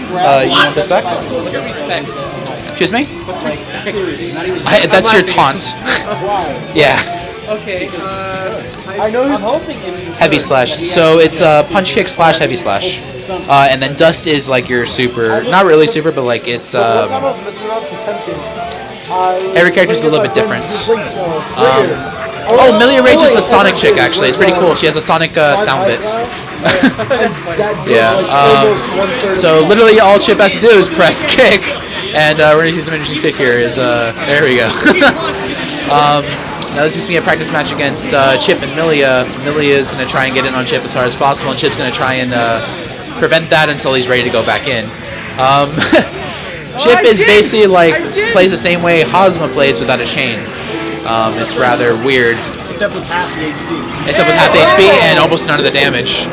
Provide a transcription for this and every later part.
You want this back? Respect. Excuse me? That's your taunt. Yeah. Okay. I know he's hoping. Heavy slash. So it's punch kick slash heavy slash. And then dust is like your super, not really super, but like it's every character's a little bit different. Oh, Milia Rage is the Sonic chick actually. It's pretty cool. She has a Sonic sound bit. Yeah. So literally all Chip has to do is press kick, and we're gonna see some interesting shit here. There we go. Now this is gonna be a practice match against Chip and Milia. Milia is gonna try and get in on Chip as hard as possible, and Chip's gonna try and prevent that until he's ready to go back in. Chip is basically like plays the same way Hosma plays without a chain. It's rather weird. Except with half the HP. Except with half the HP and almost none of the damage.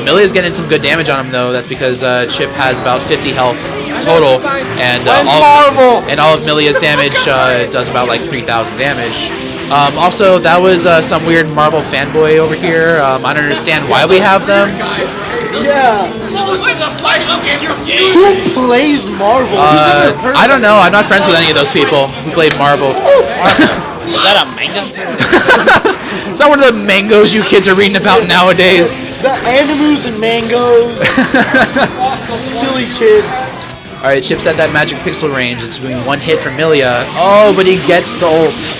Milia's getting some good damage on him though. That's because Chip has about 50 health total, and all of Milia's damage does about like 3,000 damage. Also, that was some weird Marvel fanboy over here. I don't understand why we have them. Yeah. Who plays Marvel? I don't know. I'm not friends with any of those people who played Marvel. Is that a manga? Is that one of the mangoes you kids are reading about nowadays? The animus and mangoes. Silly kids. Alright, Chip's at that magic pixel range. It's doing one hit from Milia. Oh, but he gets the ult.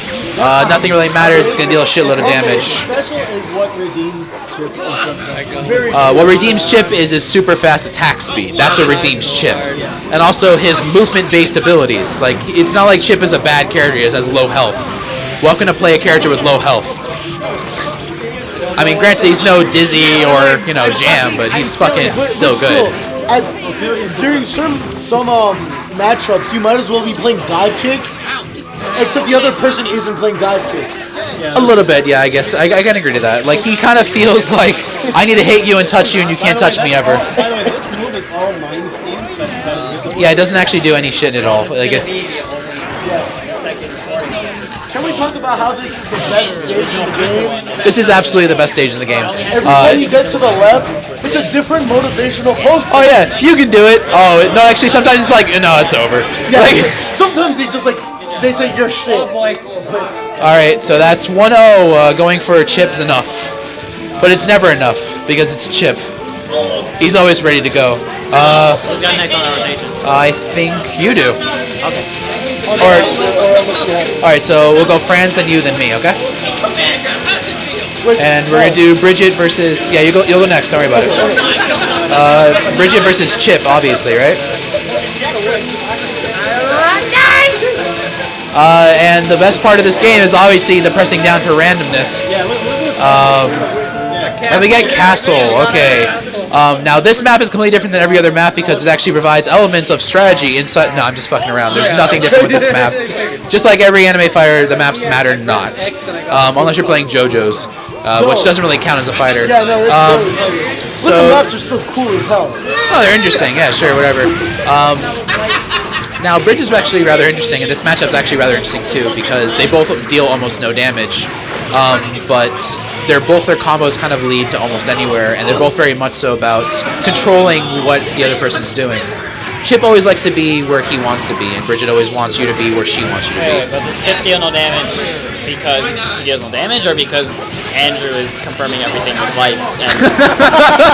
Nothing really matters. It's going to deal a shitload of damage. Special is what redeems Chip. What redeems Chip is his super fast attack speed. That's what redeems Chip. And also his movement-based abilities. Like, it's not like Chip is a bad character. He just has low health. Welcome to play a character with low health. I mean, granted, he's no Dizzy or, Jam, but he's fucking still good. During some matchups, you might as well be playing dive kick, except the other person isn't playing dive kick. A little bit, yeah, I guess. I can agree to that. Like, he kind of feels like, I need to hate you and touch you, and you can't touch me ever. Yeah, it doesn't actually do any shit at all. Like, it's... Can we talk about how this is the best stage in the game? This is absolutely the best stage in the game. Every time you get to the left, it's a different motivational post. Oh yeah, you can do it. Oh, no, actually, sometimes it's like, no, it's over. Yeah, like, sometimes they just they say you're shit. Alright, so that's 1-0 going for Chip's enough. But it's never enough, because it's Chip. He's always ready to go. Who's got next on the rotation? I think you do. Okay. Alright, so we'll go Franz, then you, then me, okay? And we're gonna do Bridget versus... Yeah, you'll go next, don't worry about it. Bridget versus Chip, obviously, right? And the best part of this game is obviously the pressing down for randomness. And we get Castle, okay. Now this map is completely different than every other map because it actually provides elements of strategy inside. No, I'm just fucking around. There's nothing different with this map. Just like every anime fighter, the maps matter not. Unless you're playing JoJo's, which doesn't really count as a fighter. Yeah, no, so the maps are still cool as hell. Oh, they're interesting. Yeah, sure, whatever. Now, Bridge is actually rather interesting, and this matchup's actually rather interesting too, because they both deal almost no damage, but both their combos kind of lead to almost anywhere, and they're both very much so about controlling what the other person's doing. Chip always likes to be where he wants to be, and Bridget always wants you to be where she wants you to be. But does Chip deal no damage because he deals no damage, or because Andrew is confirming everything with lights, and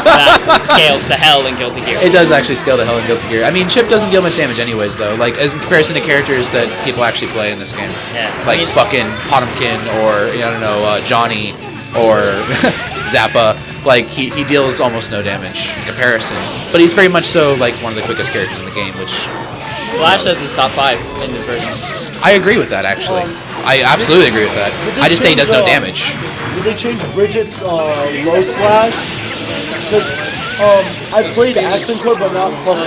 that scales to hell in Guilty Gear? It does actually scale to hell in Guilty Gear. I mean, Chip doesn't deal much damage anyways, though, like, as in comparison to characters that people actually play in this game. Yeah. Like, fucking Potemkin, or, I don't know, Johnny, or Zappa. Like, he deals almost no damage in comparison. But he's very much so, like, one of the quickest characters in the game, which... Flash says he's top 5 in this version. I agree with that, actually. I absolutely agree with that. I just say he does no damage. Did they change Bridget's low slash? Because I played Accent Code, but not +R.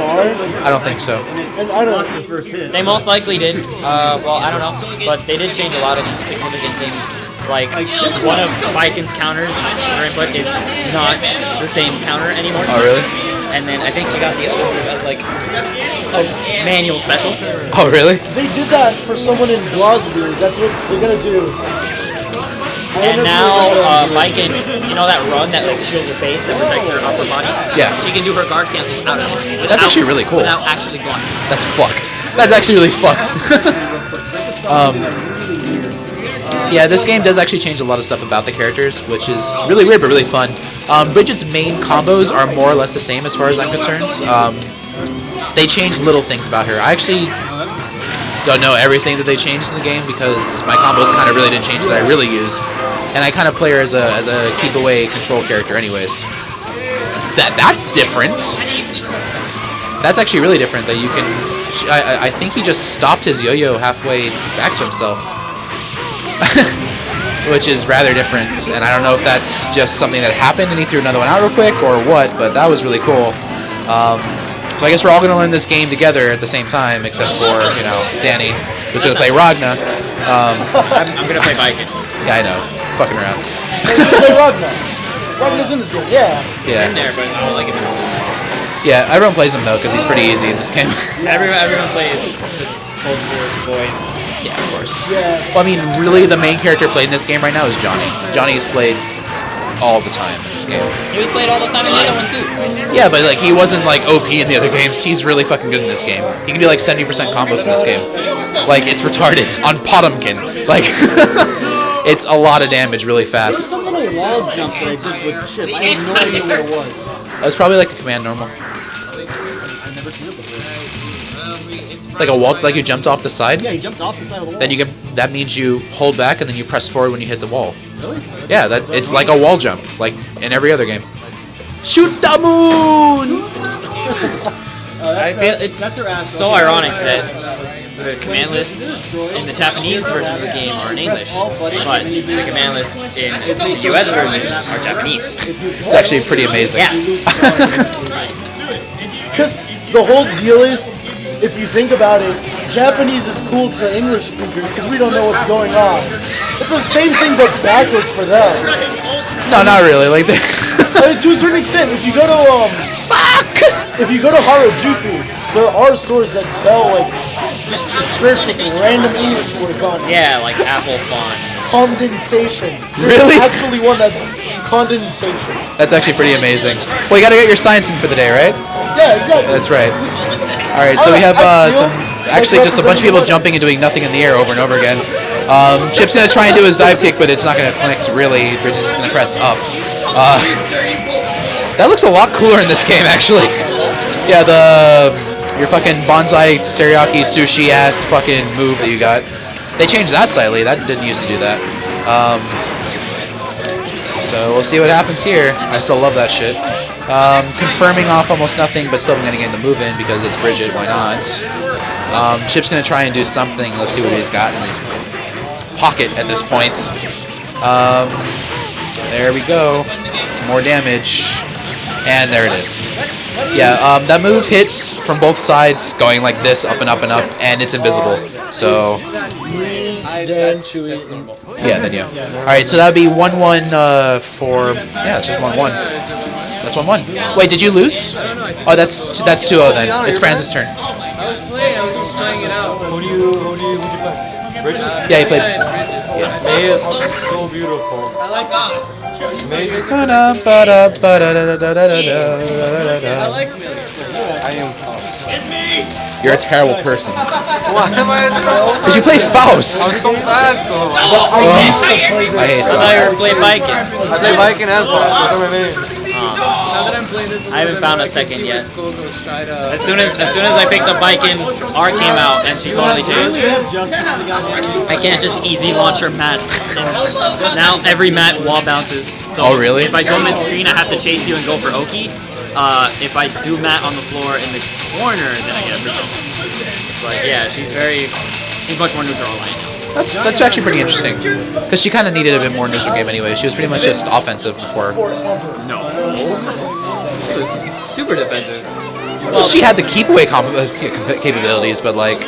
I don't think so. And I don't know. They most likely did. Well, I don't know. But they did change a lot of significant things. Like, one of Baiken's counters in her input is not the same counter anymore. Oh, really? And then I think she got the other move as, like, a manual special. Oh, really? They did that for someone in Blosby. That's what they're going to do. And now Baiken, you know that run that like shields her face that protects her upper body? Yeah. She can do her guard cancel out of it. That's actually really cool. Without actually going. That's fucked. That's actually really fucked. Yeah, this game does actually change a lot of stuff about the characters, which is really weird but really fun. Bridget's main combos are more or less the same as far as I'm concerned. They change little things about her. I actually don't know everything that they changed in the game because my combos kind of really didn't change that I really used, and I kind of play her as a keep away control character anyways. That's different. That's actually really different. That you can. I think he just stopped his yo-yo halfway back to himself, which is rather different. And I don't know if that's just something that happened and he threw another one out real quick or what, but that was really cool. So I guess we're all going to learn this game together at the same time, except for, you know, Danny, who's going to play Ragna. I'm going to play Baiken. Yeah, I know. Fucking around. Play Ragna. Ragna's in this game, yeah. Yeah. In there, but I don't like him. Yeah, everyone plays him, though, because he's pretty easy in this game. Everyone plays the culture boys. Yeah, of course. Yeah. Well, I mean, really, the main character played in this game right now is Johnny. Johnny is played all the time in this game. He was played all the time in the other one too. Yeah, but like he wasn't like OP in the other games. He's really fucking good in this game. He can do like 70% combos in this game. Like it's retarded on Potemkin. Like it's a lot of damage really fast. There's some little wall jump that I did with Chip. I have no idea what it was. That was probably like a command normal. Like a wall, like you jumped off the side. Yeah, he jumped off the side of the wall. Then you can. That means you hold back and then you press forward when you hit the wall. Really? Yeah, that it's like a wall jump, like in every other game. Shoot the moon! I feel it's so ironic that the command lists in the Japanese version of the game are in English, but the command lists in the US version are Japanese. It's actually pretty amazing. Yeah. Because the whole deal is, if you think about it, Japanese is cool to English speakers because we don't know what's going on. It's the same thing but backwards for them. No, not really. Like I mean, to a certain extent, if you go to if you go to Harajuku, there are stores that sell like just shirts with random English words on it. Yeah, like Apple font. Condensation. Really? There's actually one that's condensation. That's actually pretty amazing. Well, you gotta get your science in for the day, right? Yeah, exactly. That's right. Just, all right, so we have some, like actually just a bunch of people jumping and doing nothing in the air over and over again. Chip's gonna try and do his dive kick, but it's not gonna connect really. We're just gonna press up. That looks a lot cooler in this game, actually. Yeah, your fucking bonsai teriyaki sushi ass fucking move that you got. They changed that slightly. That didn't used to do that. So we'll see what happens here. I still love that shit. Confirming off almost nothing, but still I'm gonna get the move in because it's Bridget. Why not? Chip's gonna try and do something. Let's see what he's got in his pocket at this point. There we go. Some more damage. And there it is. Yeah, that move hits from both sides, going like this, up and up and up, and it's invisible. So, yeah, then yeah. Alright, so that would be 1-1 for, yeah, it's just 1-1. That's 1-1. Wait, did you lose? Oh, that's 2-0 then. It's Franz's turn. I was playing, I was just trying it out. Who'd you play? Bridget? Yeah, he played. Yeah. May is so beautiful. I like May is I like Milia. I am Faust. You're a terrible person. Why am I so? Because you play Faust. I'm so bad though. I hate I thought you Faust. were playing Baiken. I play Baiken and Faust. Those are my names. Now that I'm playing this, I haven't found a second yet. School goes try to. As soon as I picked up Baiken, R came out and she totally changed. I can't just easy launch her mats. And now every mat wall bounces. So Oh, really? If I go mid screen, I have to chase you and go for Oki. If I do mat on the floor in the corner, then I get a free kill. But yeah, she's much more neutral right now. That's actually pretty interesting. Because she kind of needed a bit more neutral game anyway. She was pretty much just offensive before. No. She was super defensive. Well, she had the keep away capabilities, but like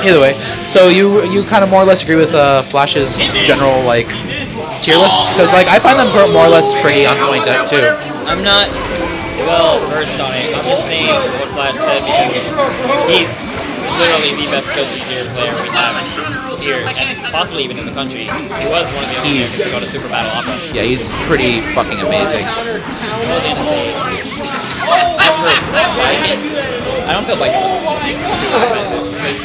either way. So you kind of more or less agree with Flash's general like tier lists because like I find them more or less pretty on point too. I'm not well versed on it. I'm just saying what Flash said because he's literally the best Guilty Gear player we have here, and possibly even in the country. He was one of the only players to go to Super Battle Opera. Yeah, he's pretty fucking amazing. I've heard Baiken. I don't feel Baiken was too offensive because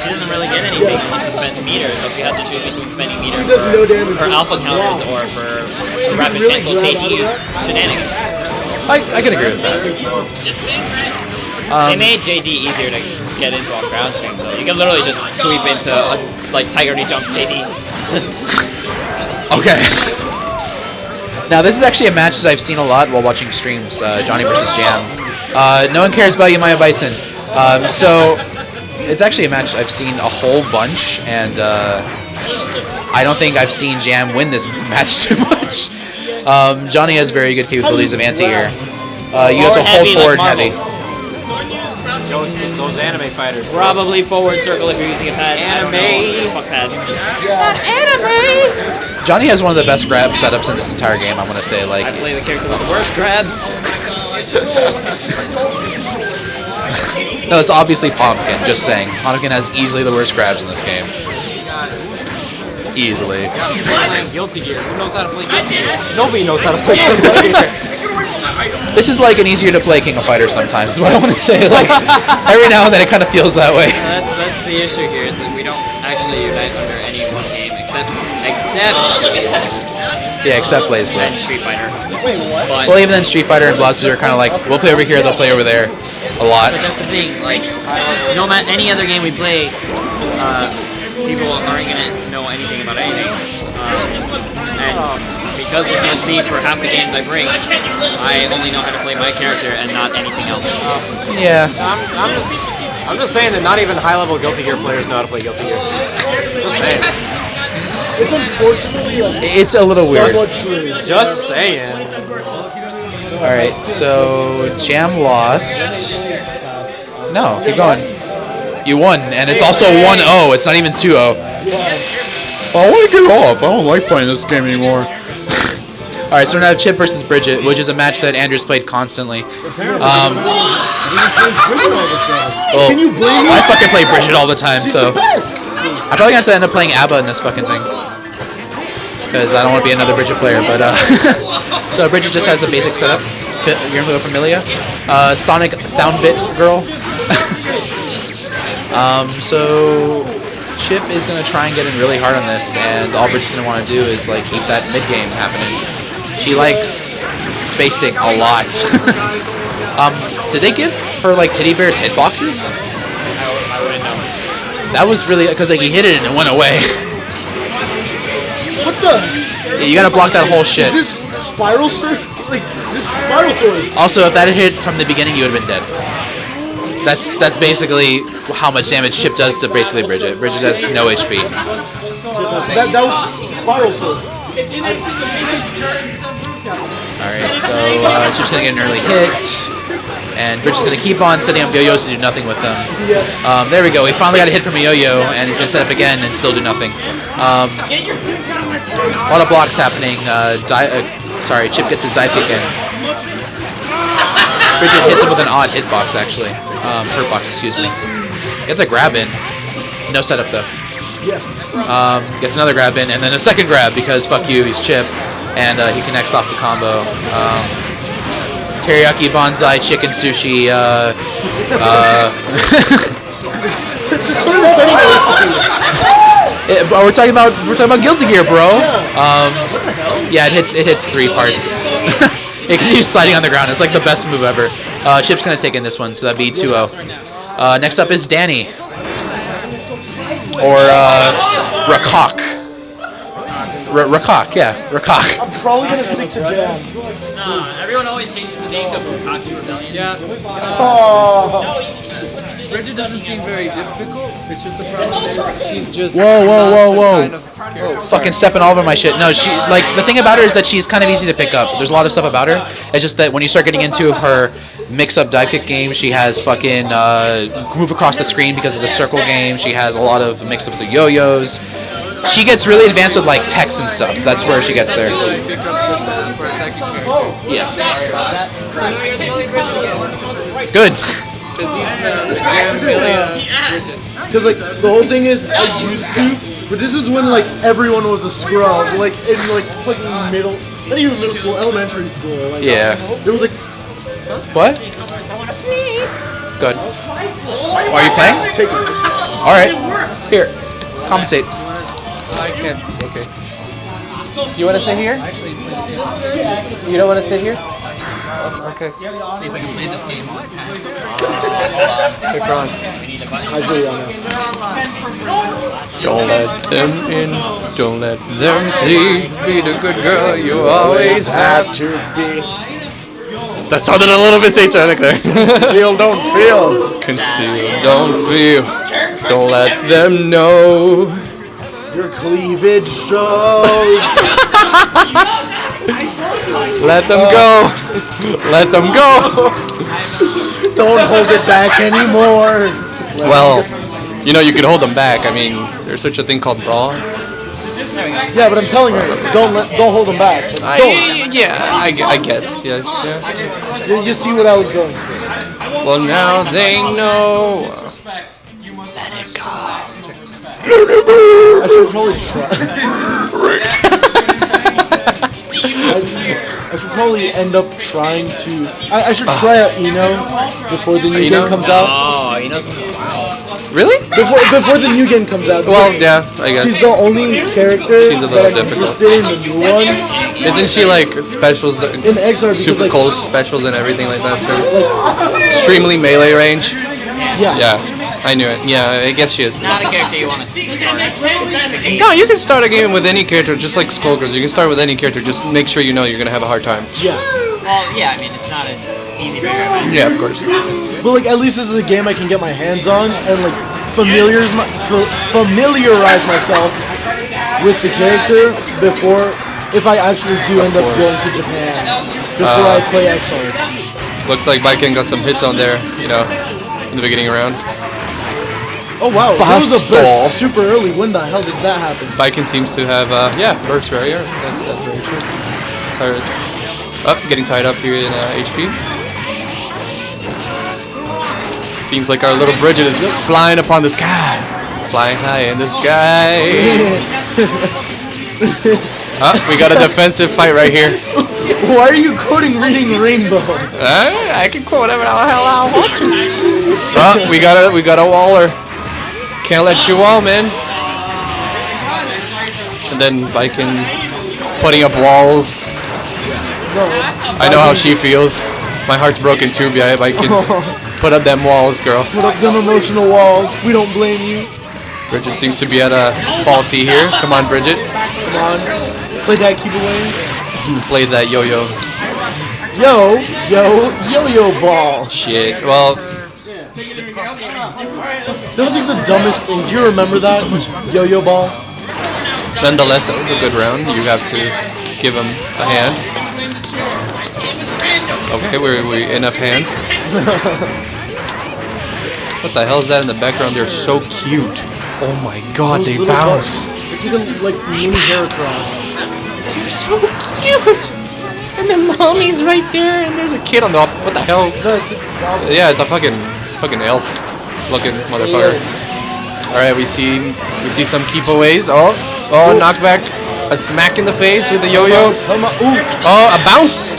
she doesn't really get anything unless she spends meters, so she has to choose between spending meter for her alpha counters or for rapid cancel JD shenanigans. I can agree with that. They made JD easier to get into on ground stream, so you can literally just sweep into like Tiger Knee Jump JD. Okay. Now this is actually a match that I've seen a lot while watching streams, Johnny versus Jam. No one cares about you, MiamiBison. So it's actually a match I've seen a whole bunch, and I don't think I've seen Jam win this match too much. Johnny has very good capabilities of anti-air. You have to hold forward heavy. Those anime fighters. Probably forward circle if you're using a pad. Anime. Fuck pads. Anime. Johnny has one of the best grab setups in this entire game. I want to say, like. I play the character with the worst grabs. No, it's obviously Potemkin. Just saying, Potemkin has easily the worst grabs in this game. Easily. Guilty Gear. Who knows how to play Guilty Gear? Nobody knows how to play Guilty Gear. This is like an easier to play King of Fighters sometimes, is what I want to say. Like, every now and then it kind of feels that way. That's the issue here, is that we don't actually unite under any one game except Yeah, except Blaze Blade. and Street Fighter. Wait, what? But Well, even then Street Fighter and Blast Blade are kind of like, we'll play over here, they'll play over there. A lot. that's the thing, like, no matter any other game we play, people aren't gonna know anything about anything. And because of GSC, for half the games I bring, I only know how to play my character and not anything else. Yeah. I'm just saying that not even high-level Guilty Gear players know how to play Guilty Gear. Just saying. It's unfortunately It's a little weird. somewhat true. Just saying. Alright, so Jam lost. No, keep going. You won, and it's also 1-0. It's not even 2-0. I want to get off. I don't like playing this game anymore. Alright, so now Chip versus Bridget, which is a match that Andrew's played constantly. Well, Can you blame I me? fucking play Bridget all the time, so I probably have to end up playing ABBA in this fucking thing. Because I don't want to be another Bridget player, but so Bridget just has a basic setup. You're gonna go for Milia. Sonic Soundbit girl. So Chip is gonna try and get in really hard on this, and all Bridget's gonna want to do is like keep that mid game happening. She likes spacing a lot. Did they give her like teddy bears hitboxes? I wouldn't know. That was really because like he hit it and it went away. What the? Yeah, you gotta block that whole shit. Is this spiral sword? Like, this is spiral swords. Also, if that had hit from the beginning, you would have been dead. That's basically how much damage Chip does to basically Bridget. Bridget has no HP. That was spiral swords. Alright, so Chip's gonna get an early hit. And Bridget's gonna keep on setting up yo-yos to do nothing with them. There we go. We finally got a hit from a yo-yo, and he's gonna set up again and still do nothing. A lot of blocks happening. Sorry, Chip gets his dive kick in. Bridget hits him with an odd hitbox, actually. Hurt box, excuse me. Gets a grab in. No setup, though. Gets another grab in, and then a second grab, because fuck you, he's Chip. And he connects off the combo. Teriyaki bonsai, chicken sushi, Just sort of setting a recipe. we're talking about Guilty Gear, bro. Yeah, it hits 3 parts. It continues sliding on the ground. It's like the best move ever. Chip's gonna take in this one, so that'd be 2-0. Next up is Danny. Or Rokkaku. Rokkaku, yeah, Rokkaku. I'm probably gonna stick to Jam. Everyone always changes the name to Rokkaku Rebellion. Yeah. Oh. Bridget doesn't seem very difficult. It's just the problem is she's just Whoa. kind of character. Fucking stepping all over my shit. No, she like the thing about her is that she's kind of easy to pick up. There's a lot of stuff about her. It's just that when you start getting into her mix-up dive kick game, she has fucking move across the screen because of the circle game. She has a lot of mix-ups with yo-yos. She gets really advanced with like text and stuff. That's where she gets there. Pick up this for a second character. Yeah. Good. Because he's the Milia Bridget. Because like the whole thing is, I used to, but this is when like everyone was a scrub, like in like fucking middle, not even middle school, elementary school. Like, Yeah. There was like, What? Good. Are you playing? take it. All right. Here. Compensate. I can. Okay. You want to sit here? You don't want to sit here? Okay. See if I can play this game on iPad. Hey, Franz. Actually, I know. Don't let them in. Don't let them see. Be the good girl you always have to be. That sounded a little bit satanic there. Conceal, don't feel. Conceal, don't feel. Don't let them know. Your cleavage shows. Let them go. Let them go. Don't hold it back anymore. Well, you know you can hold them back. I mean, there's such a thing called brawl. Yeah, but I'm telling her, don't hold them back. Like, don't. I guess. Yeah. You see what I was going for. Well, now they know. I should probably try. I should probably end up trying to. I should try out Eno before the new game comes out. Oh, he knows what Really? Before the new game comes out. Well, yeah, I guess. She's the only character She's a that little I'm difficult. interested in the new one. Isn't she like specials? In XR, because Super like, close specials and everything like that too. like Extremely melee range. yeah. Yeah, I knew it. Yeah, I guess she is. not a character you want to start. No, you can start a game with any character, just like Skullgirls. You can start with any character. Just make sure you know you're gonna have a hard time. Yeah. Well, yeah, I mean, it's not an easy barrier. Yeah, of course. But like at least this is a game I can get my hands on and like familiarize myself with the character before if I actually do end up going to Japan before I play XR. Looks like Baiken got some hits on there, you know, in the beginning round. Oh wow, that was a Fastball. burst super early. When the hell did that happen? Baiken seems to have, burst rare. That's very true. Sorry. Getting tied up here in HP. Seems like our little Bridget is flying upon the sky. Flying high in the sky. We got a defensive fight right here. Why are you quoting Reading Rainbow? I can quote whatever the hell I want to. We got a waller. Can't let you wall, man. And then Baiken putting up walls. No, I know how she feels. My heart's broken too, Baiken. Put up them walls, girl. put up them emotional walls. We don't blame you. Bridget seems to be at a faulty here. Come on, Bridget. Come on, play that, keep away. Play that yo-yo. Yo-yo ball. Shit. Well, That was like the dumbest thing. Do you remember that? Yo-yo ball. nonetheless, that was a good round. You have to give him a hand. Okay, we're enough hands. What the hell is that in the background? They're so cute. Oh my god, Those they little bounce. bugs. It's like mini hair cross. They're so cute. And the mommy's right there, and there's a kid on the. What the hell? No, it's a goblin. Yeah, it's a fucking elf looking motherfucker. All right, we see some keepaways. Oh, knockback, a smack in the face with the yo-yo. Come on. Ooh. Oh, a bounce.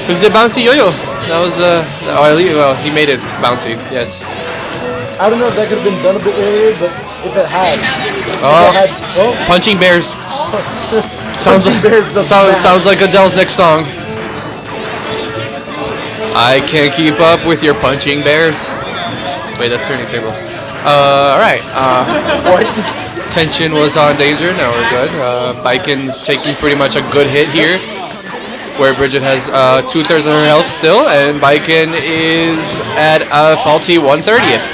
Who's the bouncy yo-yo? That was well, he made it bouncy. Yes. I don't know if that could have been done a bit earlier, but if it had. Punching bears. Sounds like Bears the sounds like Adele's next song. I can't keep up with your punching bears. Wait, that's turning tables. All right. What? Tension was on danger. Now we're good. Baiken's taking pretty much a good hit here, where Bridget has 2/3 of her health still, and Baiken is at a faulty 1/30th.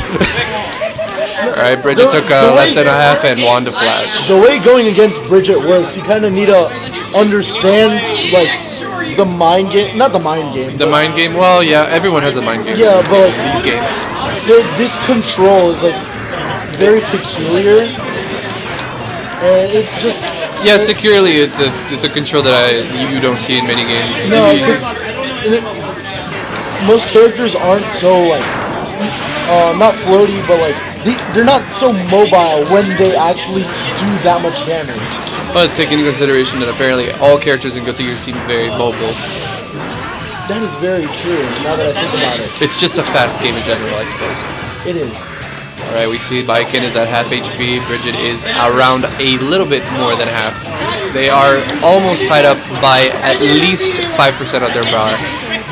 All right, Bridget took less than a half and won to flash. The way going against Bridget works, you kind of need to understand like the mind game, not the mind game. The mind game? Well, yeah, everyone has a mind game. Yeah, but in these games. This control is like very peculiar, and it's just Yeah, securely, it's a control that you don't see in many games. no, because most characters aren't so like not floaty, but like they're not so mobile when they actually do that much damage. But take into consideration that apparently all characters in Guilty Gear seem very mobile. That is very true, now that I think about it. It's just a fast game in general, I suppose. It is. Alright, we see Baiken is at half HP, Bridget is around a little bit more than half. They are almost tied up by at least 5% of their bar.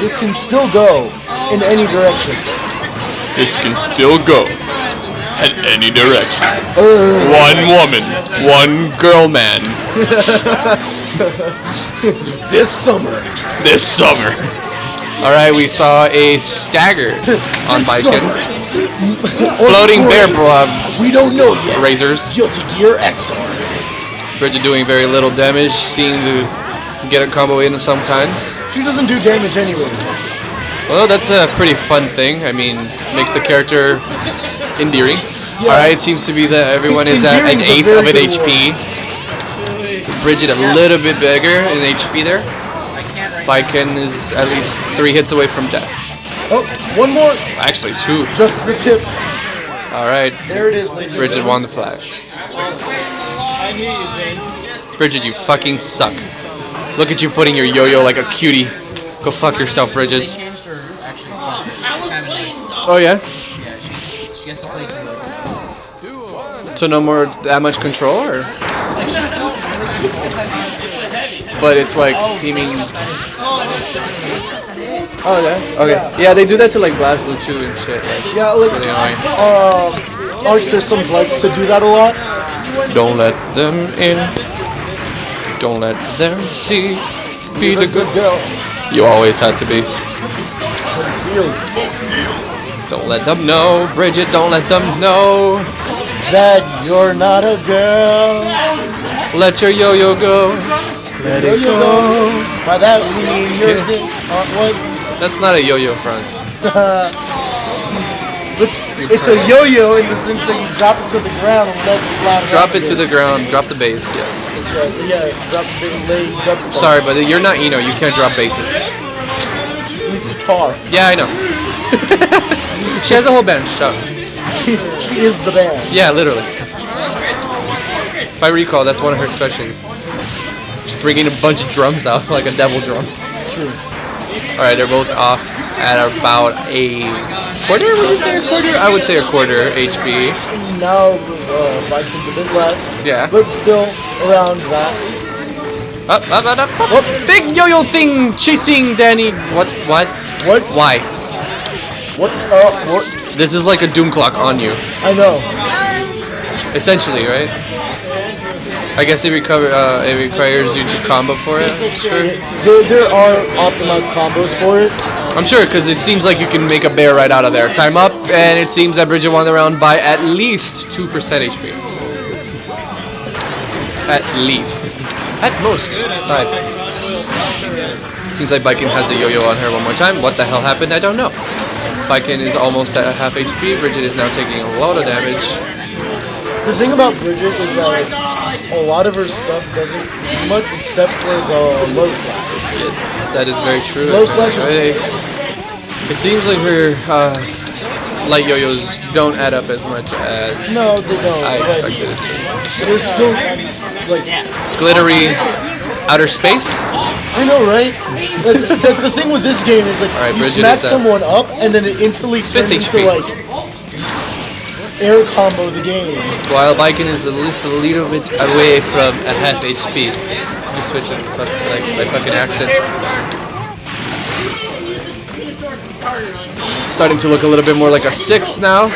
This can still go in any direction. This can still go in any direction. One woman, one girl man. This summer. Alright, we saw a stagger on This Baiken. summer. Floating bear We don't know yet. razors. Guilty Gear XR. Bridget doing very little damage, seeming to get a combo in sometimes. She doesn't do damage anyways. Well, that's a pretty fun thing. I mean, makes the character endearing. Yeah. Alright, it seems to be that everyone is at an Endearing is a eighth very of an good HP. Bridget a little bit bigger in HP there. Baiken is at least 3 hits away from death. Oh, one more. Actually, 2. Just the tip. Alright, There it is, ladies and Bridget gentlemen. won the flash. Bridget, you fucking suck. Look at you putting your yo-yo like a cutie. Go fuck yourself, Bridget. changed her actually. Oh yeah? Yeah, she has to play to So no more that much control, or? But it's like seeming. Oh yeah. Okay. Yeah, they do that to like Blast Blue 2 and shit. Like, Yeah, like really annoying. Arc Systems likes to do that a lot. Don't let them in. Don't let them see. Be the good. girl. You always had to be. Concealed. Don't let them know, Bridget. Don't let them know. That you're not a girl. Let your yo-yo go. Let There it you go. go. By that we mean your Yeah. dick on what? That's not a yo-yo, Franz. It's a yo-yo in the sense that you drop it to the ground and let it slide. Drop around it to again. the ground. Drop the bass. Yes. Yeah, drop the big lay dubstep. Sorry, but you're not Eno. You can't drop basses. It's guitar. Yeah, I know. She has a whole band. Shut up. She is the band. Yeah, literally. If I recall, that's one of her specialties. She's bringing a bunch of drums out, like a devil drum. True. Alright, they're both off at about a quarter? Would you say a quarter? I would say a quarter HP. Now Vikings a bit less. Yeah. But still around that. Up. Big yo-yo thing chasing Danny. What? What? Why? What? This is like a doom clock on you. I know. Essentially, right? I guess it requires you to combo for it. Sure. There are optimized combos for it. I'm sure, because it seems like you can make a bear right out of there. Time up, and it seems that Bridget won the round by at least 2% HP. At least. At most, 5. Seems like Baiken has the yo-yo on her one more time. What the hell happened? I don't know. Baiken is almost at half HP. Bridget is now taking a lot of damage. The thing about Bridget is that a lot of her stuff doesn't do much except for the low slash. Yes, that is very true. Low slash is... It seems like her light yo-yos don't add up as much as No, they don't. I but expected it to. They're still like... Glittery outer space. I know, right? The thing with this game is like Alright, you Bridget smack is at someone up and then it instantly turns 5th into HP. like just air combo the game. While Baiken is at least a little bit away from a half HP. Just switch it like my fucking accent. Starting to look a little bit more like a 6 now.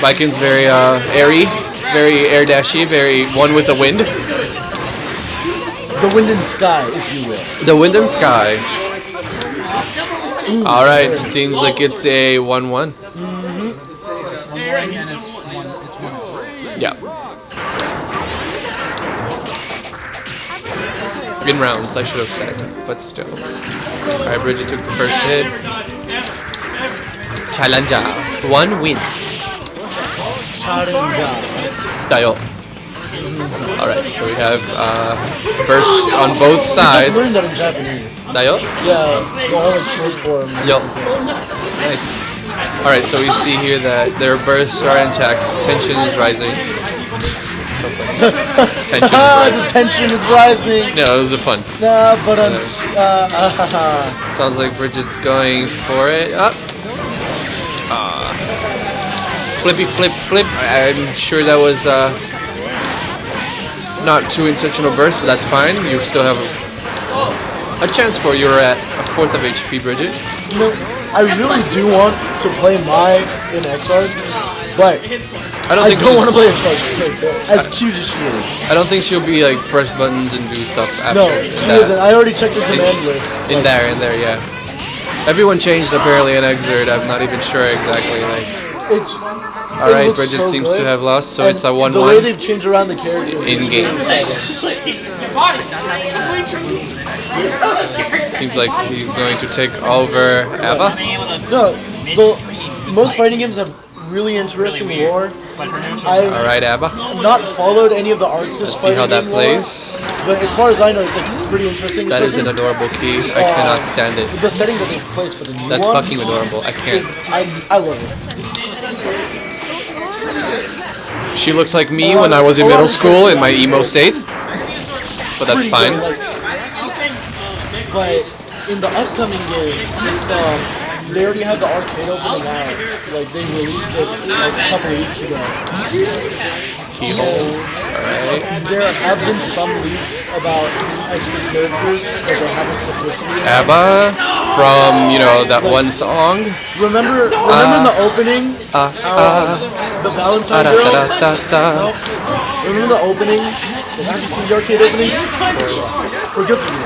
Baiken's very airy, very air dashy, very one with the wind. The wind and sky, if you will. The wind and sky. Alright, it seems like it's a 1-1. and it's one. Yeah. In rounds, I should have said, but still. Alright, Bridget took the first hit. Chalanja. 1 win. Dayo. Alright, so we have bursts on both I sides. just learned that in Japanese. Dayo? Yeah, the whole like short form. Yo. Nice. Alright, so we see here that their bursts are intact. Tension is rising. So funny. Tension is rising. The tension is rising. No, it was a pun. Nah, but Sounds like Bridget's going for it. Up. Flippy flip flip. I'm sure that was not too intentional burst, but that's fine. You still have a chance for you're at a fourth of HP, Bridget. You know, I really do want to play Mai in XR, but I don't want to play a charge character, as cute as she is. I don't think she'll be like press buttons and do stuff after. No, she isn't. I already checked the command list. In there, yeah. Everyone changed apparently in Exert. I'm not even sure exactly. Like, it's. Alright, Bridget so seems good. to have lost, so it's a 1-1. The way they've changed around the characters in game. Seems like he's going to take over Ava. No, most fighting games have really interesting lore. Alright, Ava. I've not followed any of the arcs this Let's see how that plays. But as far as I know, it's like pretty interesting. That is an adorable key. I cannot stand it. The setting that they've placed for the new one. That's fucking adorable. I can't. I love it. She looks like me when I was in middle school in my emo state. But that's fine. But in the upcoming game, it's they already have the arcade opening now. Like they released it like a couple of weeks ago. Keyholes, alright. There have been some leaks about extra characters that they haven't officially announced. ABBA from, you know, that one song. Remember in the opening, the Valentine girl? No. Remember the opening? Have you seen the arcade opening? For Guilty Gear.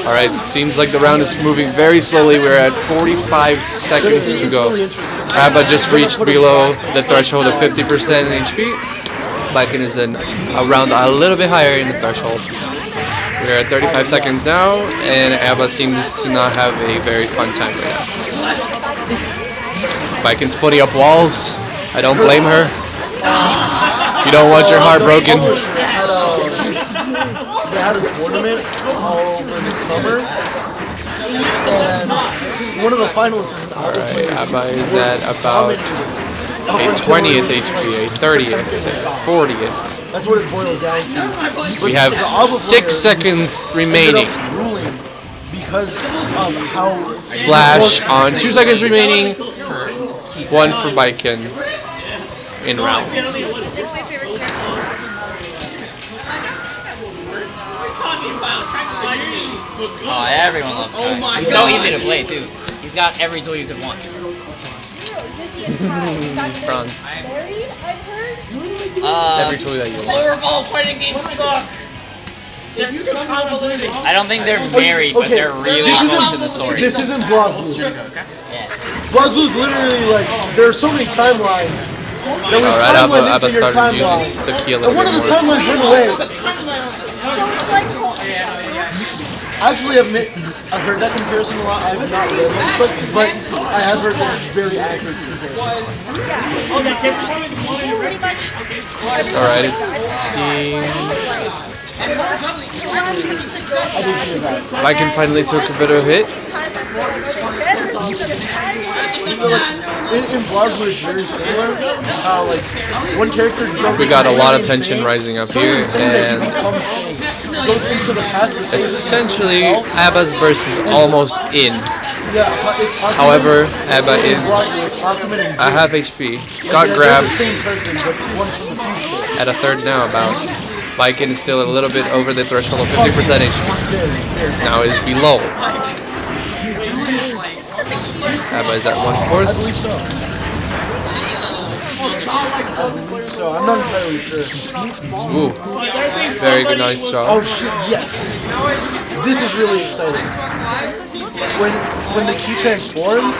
Alright, seems like the round is moving very slowly. We're at 45 seconds to go. ABBA just reached below the threshold of 50% in HP. Baiken is in around a little bit higher in the threshold. We're at 35 seconds now, and ABBA seems to not have a very fun time right now. Baiken's putting up walls. I don't blame her. You don't want your heart broken. They had a tournament all over the summer, and one of the finalists was an Alpha player. ABBA is at about a 20th HP, a 30th, a 40th. That's what it boiled down to. We have 6 seconds remaining. Ruling because of how Flash on 2 seconds remaining. 1 for Baiken in round. Oh, everyone loves Kai. He's so easy to play too. He's got every tool you could want. Franz. Every tool that you want. Lower ball fighting games suck. They're too convoluted. I don't think they're married, but they're really close to the story. This isn't BlazBlue. Yeah. BlazBlue's literally like, there are so many timelines. That we've Alright, timelined ABBA into your started timeline. using the key a And little one bit of the more. timelines went away. Actually, I've heard that comparison a lot. I have not read Homestuck, but I have heard that it's a very accurate comparison. Alright, it seems Baiken finally took a bit of a hit. In BlazBlue, it's very similar. How like one character goes. We got a lot of tension rising up here, and goes into the past. essentially ABBA's burst is almost in. Yeah, it's However, ABBA is a half HP. Got grabs at a third now about. Baiken is still a little bit over the threshold of 50% HP. Now is below. ABBA is at 1/4. I believe so. So I'm not entirely sure. Ooh, very good, nice job. Oh shit! Yes, this is really exciting. When the key transforms,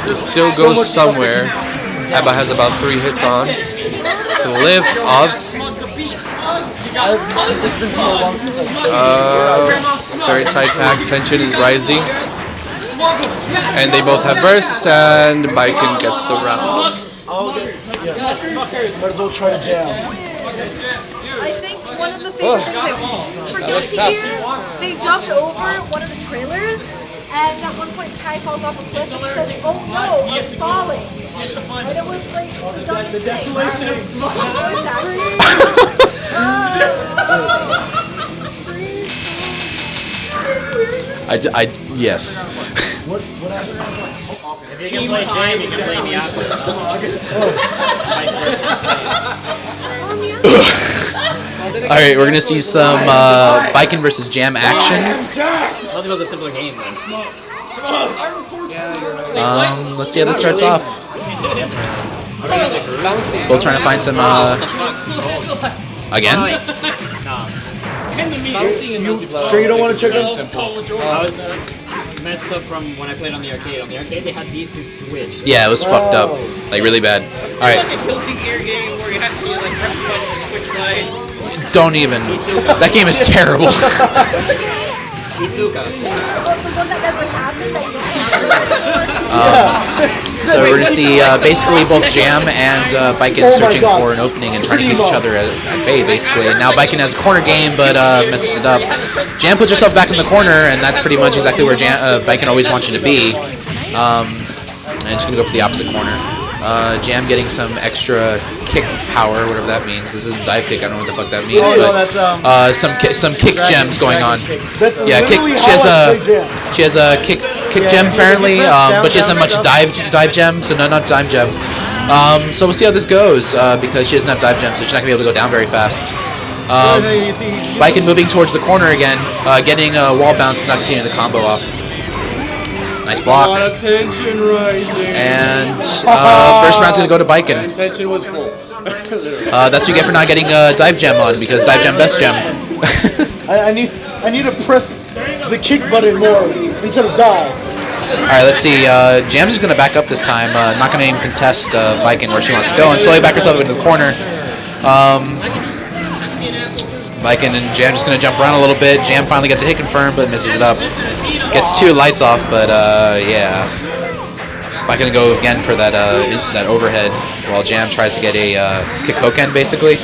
It still goes somewhere. ABBA has about 3 hits on to live off. it's been so long since I've played. Very tight pack. Tension is rising, and they both have bursts, and Baiken gets the round. Might as well try to jam. I think one of the things for Guilty Gear, they jumped over one of the trailers And at one point, Kai falls off a cliff and says, "Oh no, I'm falling." And it was like the dumbest The desolation of smoke. Yes. If you can play Jam, you can play me after. All right, we're gonna see some Baiken versus Jam action. Let's go the simpler game then. Let's see how this starts off. Both trying to find some again. Sure you don't want to check out? I was messed up from when I played on the arcade. On the arcade, they had these two switched. Yeah, it was fucked up, like really bad. All right. Like a Guilty Gear game where you actually like press the button to switch sides. Don't even. That game is terrible. So we're going to see basically both Jam and Baiken searching for an opening and trying to keep each other at bay, basically. And now Baiken has a corner game, but messes it up. Jam puts herself back in the corner, and that's pretty much exactly where Baiken always wants you to be. And it's going to go for the opposite corner. Jam getting some extra kick power, whatever that means. This isn't dive kick. I don't know what the fuck that means, but some kick gems going on. Yeah, kick. She has a kick gem apparently, but she doesn't have much dive gem. So no, not dive gem. So we'll see how this goes because she doesn't have dive gem, so she's not gonna be able to go down very fast. Baiken moving towards the corner again, getting a wall bounce, but not continuing the combo off. Nice block. And first round's gonna go to Baiken. Tension was full. That's what you get for not getting dive gem on, because dive gem best gem. I need to press the kick button more instead of dive. Alright, let's see. Jam's just gonna back up this time. Not gonna even contest Baiken where she wants to go, and slowly back herself into the corner. Baiken and Jam just gonna jump around a little bit. Jam finally gets a hit confirmed, but misses it up. Gets two lights off, but yeah. Baiken gonna go again for that overhead, while Jam tries to get a Kikoken, basically.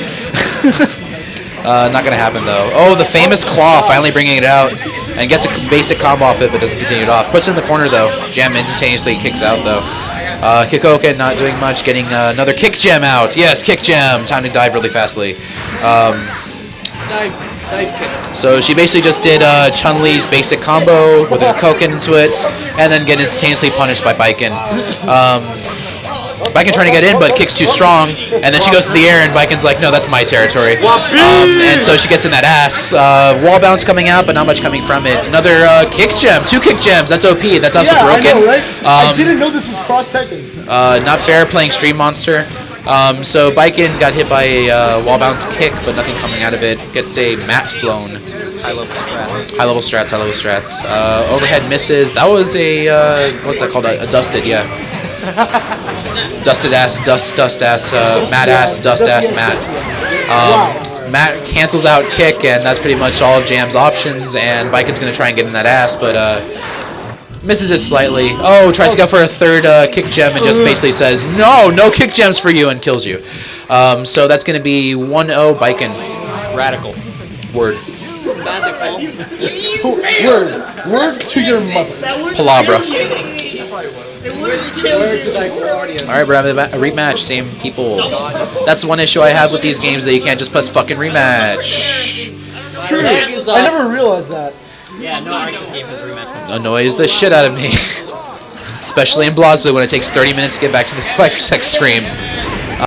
Not gonna happen though. Oh, the famous claw, finally bringing it out, and gets a basic combo off it, but doesn't continue it off. Puts it in the corner though. Jam instantaneously kicks out though. Kikoken not doing much, getting another kick gem out. Yes, kick gem. Time to dive really fastly. Dive kick. So she basically just did Chun-Li's basic combo with a Kikoken into it, and then get instantaneously punished by Baiken. Baiken trying to get in, but kicks too strong, and then she goes to the air, and Baiken's like, no, that's my territory. And so she gets in that ass. Wall bounce coming out, but not much coming from it. Another kick gem, 2 kick gems. That's OP. That's also broken. I know, right? I didn't know this was cross-teching. Not fair playing Stream Monster. So Baiken got hit by a wall bounce kick, but nothing coming out of it. Gets a mat flown. High level strats. High level strats. Overhead misses. That was a what's that called? A dusted, yeah. Dusted ass, dust ass, mat ass, dust ass, mat. Mat cancels out kick, and that's pretty much all of Jam's options. And Baiken's gonna try and get in that ass, but misses it slightly. Oh, tries to go for a third kick gem and just basically says, no kick gems for you, and kills you. So that's going to be 1-0 Baiken. Radical. Word. Word to your mother. Palabra. Alright, we're having a rematch. Same people. That's one issue I have with these games, that you can't just press fucking rematch. True. I never realized that. Yeah, no Arceus game has a rematch. Annoys the shit out of me. Especially in Blosblade when it takes 30 minutes to get back to the Spider Sex screen.